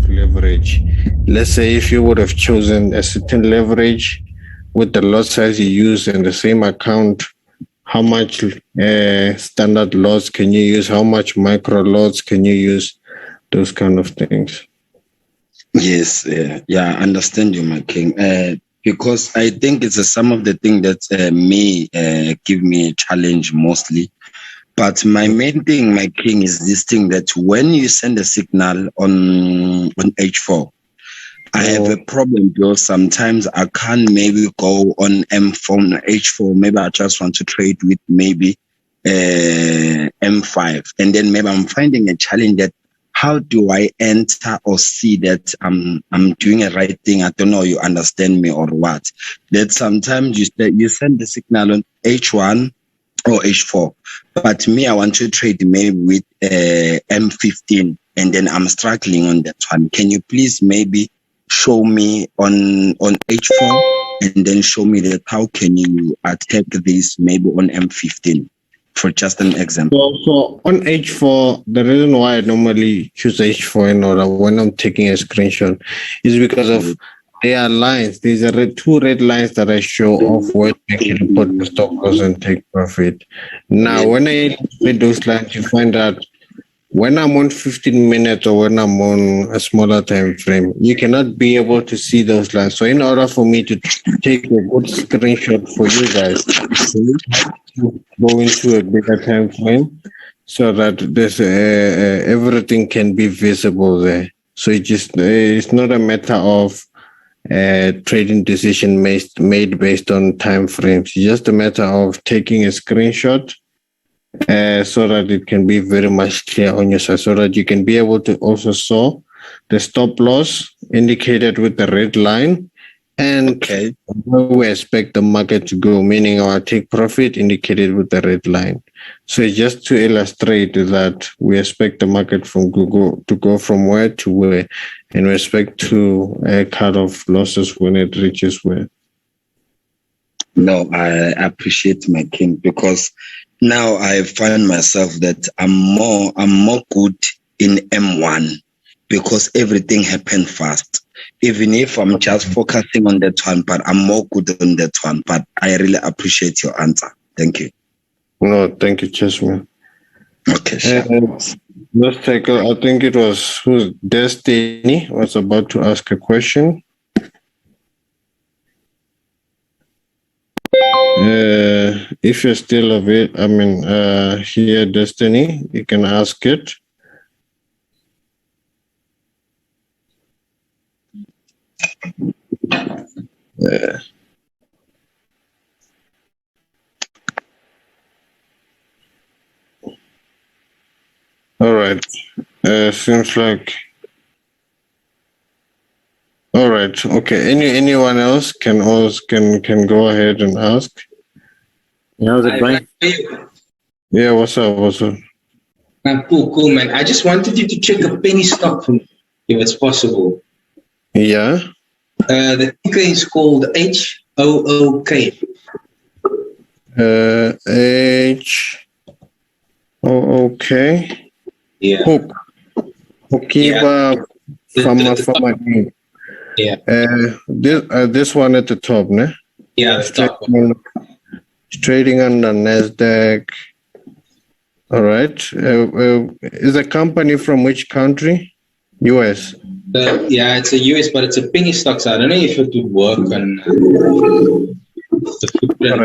leverage. Let's say if you would have chosen a certain leverage with the lot size you use in the same account, how much standard lots can you use? How much micro lots can you use? Those kind of things. Yes, I understand you, my king. Because I think it's some of the thing that may give me a challenge mostly. But my main thing, my king, is this thing that when you send a signal on H4, I have a problem because sometimes I can't maybe go on M4, H4. Maybe I just want to trade with maybe M5. And then maybe I'm finding a challenge that how do I enter or see that I'm doing a right thing? I don't know, you understand me or what? That sometimes you send the signal on H1 or H4. But me, I want to trade maybe with M15 and then I'm struggling on that one. Can you please maybe show me on H4 and then show me that how can you attack this maybe on M15 for just an example? So on H4, the reason why I normally choose H4 in order when I'm taking a screenshot is because of there are lines. These are two red lines that I show of where you can put the stop loss and take profit. Now, when I read those lines, you find out when I'm on 15 minutes or when I'm on a smaller time frame, you cannot be able to see those lines. So in order for me to take a good screenshot for you guys, go into a bigger time frame so that there's everything can be visible there. So it's not a matter of trading decision made based on time frames. It's just a matter of taking a screenshot so that it can be very much clear on your side, so that you can be able to also saw the stop loss indicated with the red line and where we expect the market to go, meaning our take profit indicated with the red line. So just to illustrate that we expect the market to go from where to where in respect to a cut of losses when it reaches where. No, I appreciate my king, because now I find myself that I'm more good in M1 because everything happened fast. Even if I'm just focusing on that one, but I'm more good on that one. But I really appreciate your answer. Thank you. No, thank you, Chessman. Okay, sure. Let's take I think it was Destiny was about to ask a question. If you're still here, Destiny, you can ask it. All right. Seems like. All right. Okay. Anyone else can go ahead and ask. How's it going? Yeah. What's up? Cool, man. I just wanted you to check a penny stock for me, if it's possible. Yeah. The ticker is called HOOK. HOOK. Yeah. Hook. Hokiba Pharma. Yeah. This one at the top, ne? Yeah, the top one. Trading under NASDAQ. All right. Is a company from which country? US. Yeah, it's a US, but it's a penny stock, so I don't know if it would work on the footprint.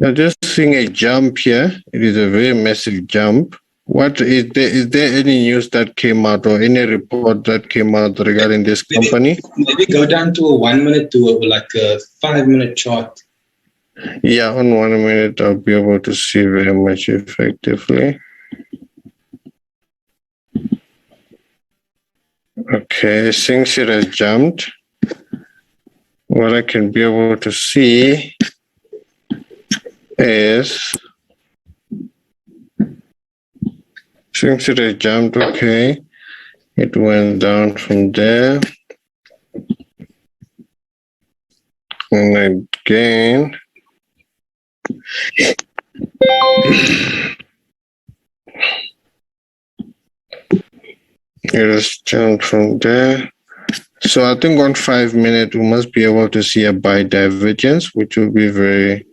I'm just seeing a jump here. It is a very massive jump. What is there any news that came out or any report that came out regarding this company? Maybe go down to a 1 minute to like a 5 minute chart. Yeah, on 1 minute I'll be able to see very much effectively. Okay, since it has jumped, what I can be able to see is, since it has jumped, okay, it went down from there. And again, It is turned from there. So I think on 5 minutes, we must be able to see a buy divergence, which will be very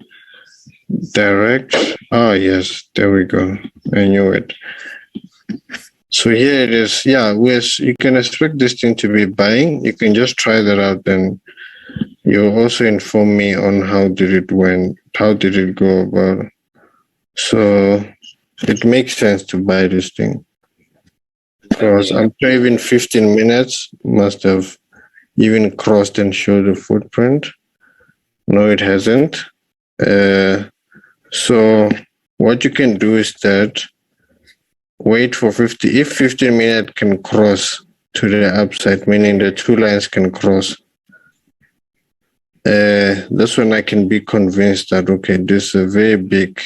direct. Oh, yes, there we go. I knew it. So here it is. Yeah, you can expect this thing to be buying. You can just try that out, and you also inform me on how did it go about. So it makes sense to buy this thing. Because I'm sure even 15 minutes must have even crossed and showed the footprint. No, it hasn't. So what you can do is that wait for 50. If 15 minutes can cross to the upside, meaning the two lines can cross, that's when I can be convinced that, okay, this is a very big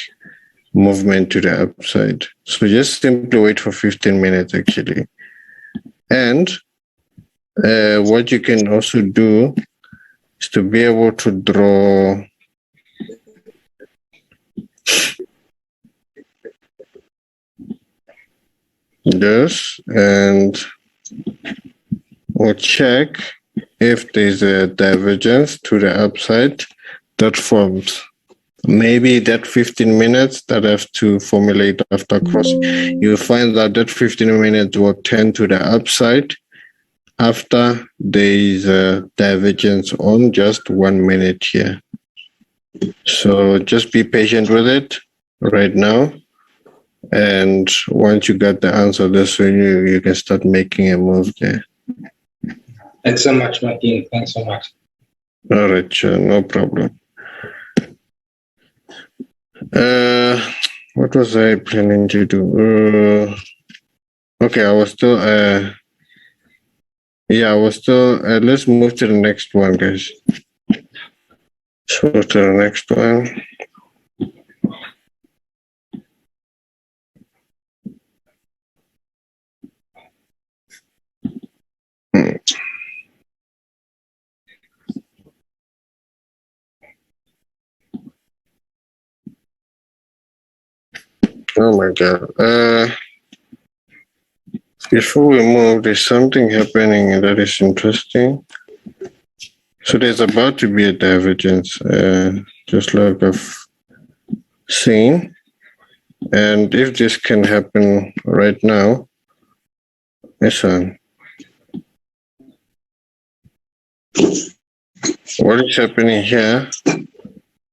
movement to the upside. So just simply wait for 15 minutes, actually. And what you can also do is to be able to draw this, and we'll check if there's a divergence to the upside that forms. Maybe that 15 minutes that I have to formulate after cross, you'll find that 15 minutes will turn to the upside after there is a divergence on just 1 minute here. So just be patient with it right now. And once you got the answer, that's when you can start making a move there. Thanks so much, Martin. Thanks so much. All right, sure, no problem. What was I planning to do? Okay, I was still let's move to the next one, guys. So to the next one. Oh my God. Before we move, there's something happening that is interesting. So there's about to be a divergence, just like I've seen. And if this can happen right now, listen. What is happening here?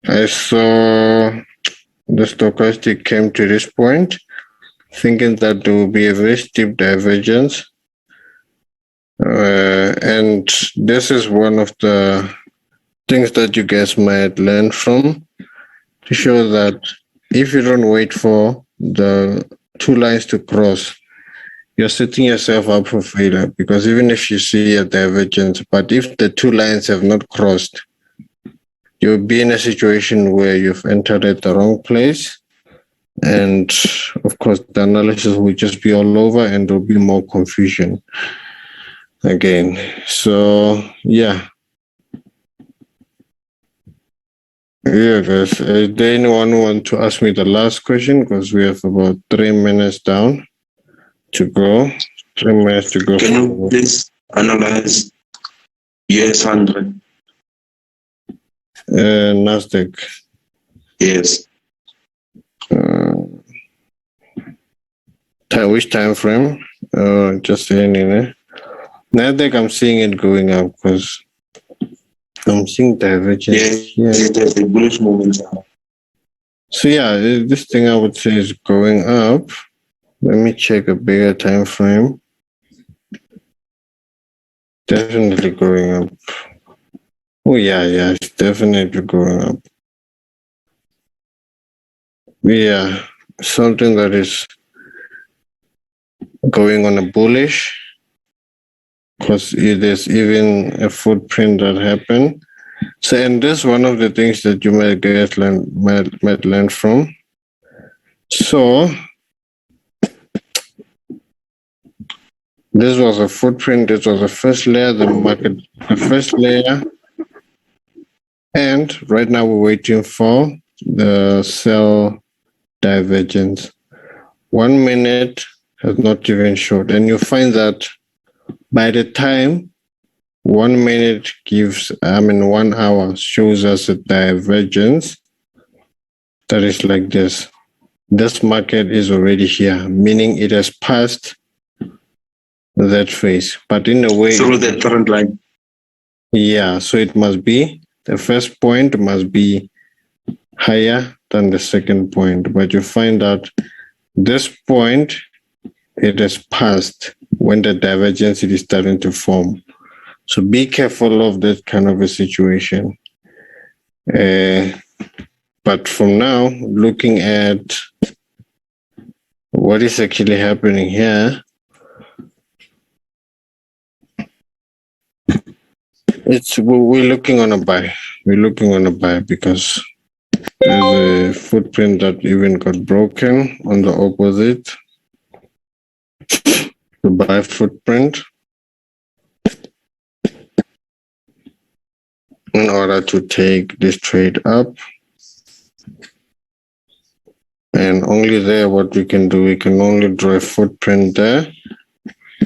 I saw the stochastic came to this point, thinking that there will be a very steep divergence. And this is one of the things that you guys might learn from, to show that if you don't wait for the two lines to cross, you're setting yourself up for failure. Because even if you see a divergence, but if the two lines have not crossed, you'll be in a situation where you've entered at the wrong place. And of course, the analysis will just be all over and there'll be more confusion again. So, yeah. Yeah, guys. Is there anyone who want to ask me the last question? Because we have about 3 minutes down to go. 3 minutes to go. Can you please analyze US 100? Nasdaq. Yes. Which time frame? Just saying, Nasdaq, I'm seeing it going up because I'm seeing divergence. Yes, there's a bullish momentum. So yeah, this thing I would say is going up. Let me check a bigger time frame. Definitely going up. Oh yeah, it's definitely going up. Yeah, something that is going on a bullish, because there's even a footprint that happened. So, and this is one of the things that you might learn from. So, this was a footprint. This was the first layer, the first layer. And right now we're waiting for the sell divergence. 1 minute has not even showed. And you find that by the time 1 minute 1 hour shows us a divergence that is like this. This market is already here, meaning it has passed that phase. But in a way, through the current line. yeah, so it must be, the first point must be higher than the second point. But you find out this point, it has passed when the divergence is starting to form. So be careful of that kind of a situation. But from now, looking at what is actually happening here, we're looking on a buy. We're looking on a buy because there's a footprint that even got broken on the opposite. The buy footprint in order to take this trade up. And only there, what we can do, we can only draw a footprint there.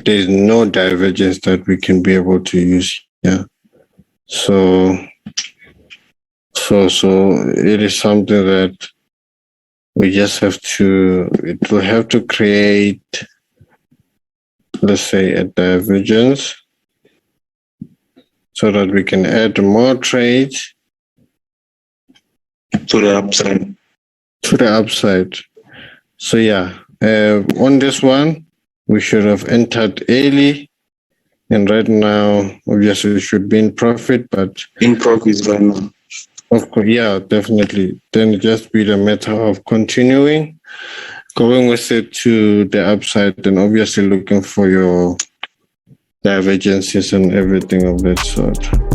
There's no divergence that we can be able to use here. So it is something that we just have to, it will have to create, let's say, a divergence so that we can add more trades To the upside. to the upside. So yeah, on this one, we should have entered early. And right now, obviously, we should be in profit, but In profits right now. of course, yeah, definitely. Then it just be the matter of continuing, going with it to the upside, and obviously looking for your divergences and everything of that sort.